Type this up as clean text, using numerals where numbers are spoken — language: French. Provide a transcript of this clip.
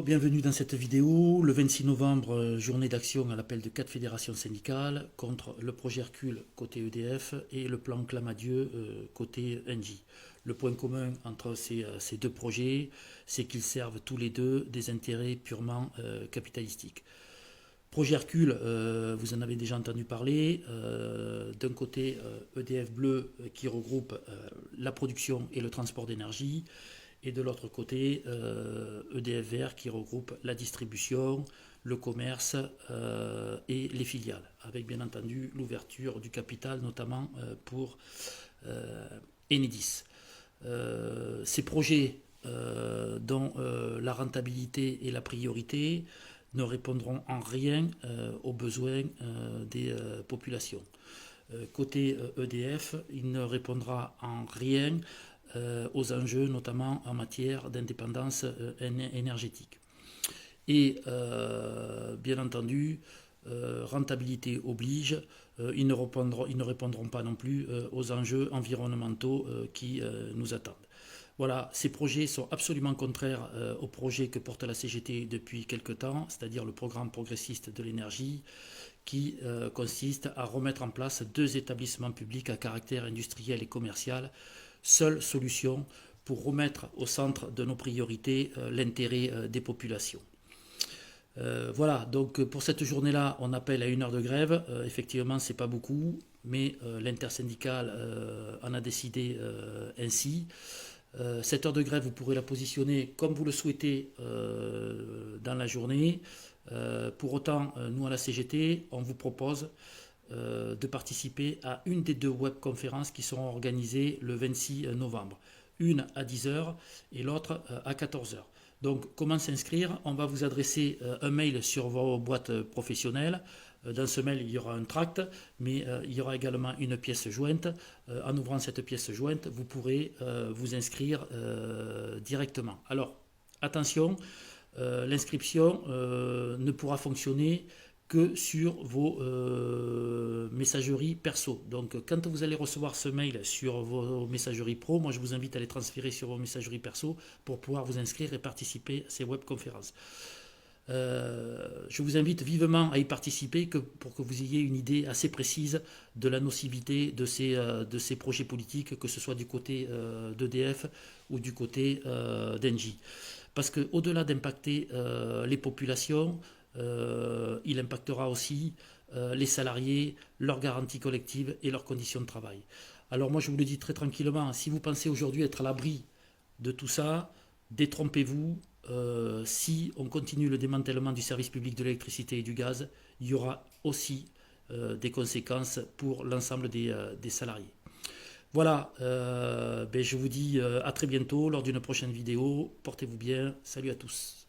bienvenue dans cette vidéo. Le 26 novembre, journée d'action à l'appel de 4 fédérations syndicales contre le projet Hercule côté EDF et le plan Clamadieu côté Engie. Le point commun entre ces deux projets, c'est qu'ils servent tous les deux des intérêts purement capitalistiques. Projet Hercule, vous en avez déjà entendu parler. D'un côté, EDF Bleu qui regroupe la production et le transport d'énergie. Et de l'autre côté, EDF Vert qui regroupe la distribution, le commerce et les filiales, avec bien entendu l'ouverture du capital, notamment pour Enedis. Ces projets dont la rentabilité est la priorité ne répondront en rien aux besoins des populations. Côté EDF, il ne répondra en rien aux enjeux, notamment en matière d'indépendance énergétique. Et bien entendu, rentabilité oblige, ils ne répondront pas non plus aux enjeux environnementaux qui nous attendent. Voilà, ces projets sont absolument contraires au projet que porte la CGT depuis quelque temps, c'est-à-dire le programme progressiste de l'énergie, qui consiste à remettre en place 2 établissements publics à caractère industriel et commercial, seule solution pour remettre au centre de nos priorités l'intérêt des populations. Voilà, donc pour cette journée-là, on appelle à 1 heure de grève. Effectivement, c'est pas beaucoup, mais l'intersyndicale en a décidé ainsi. Cette heure de grève, vous pourrez la positionner comme vous le souhaitez dans la journée. Pour autant, nous à la CGT, on vous propose de participer à une des 2 webconférences qui seront organisées le 26 novembre. Une à 10h et l'autre à 14h. Donc, comment s'inscrire? On va vous adresser un mail sur vos boîtes professionnelles. Dans ce mail, il y aura un tract, mais il y aura également une pièce jointe. En ouvrant cette pièce jointe, vous pourrez vous inscrire directement. Alors, attention, l'inscription ne pourra fonctionner que sur vos messageries perso. Donc quand vous allez recevoir ce mail sur vos messageries pro, moi je vous invite à les transférer sur vos messageries perso pour pouvoir vous inscrire et participer à ces webconférences. Je vous invite vivement à y participer pour que vous ayez une idée assez précise de la nocivité de ces projets politiques, que ce soit du côté d'EDF ou du côté d'Engie. Parce qu'au-delà d'impacter les populations, il impactera aussi les salariés, leurs garanties collectives et leurs conditions de travail. Alors moi je vous le dis très tranquillement, si vous pensez aujourd'hui être à l'abri de tout ça, détrompez-vous. Si on continue le démantèlement du service public de l'électricité et du gaz, il y aura aussi des conséquences pour l'ensemble des salariés. Voilà, je vous dis à très bientôt lors d'une prochaine vidéo. Portez-vous bien, salut à tous.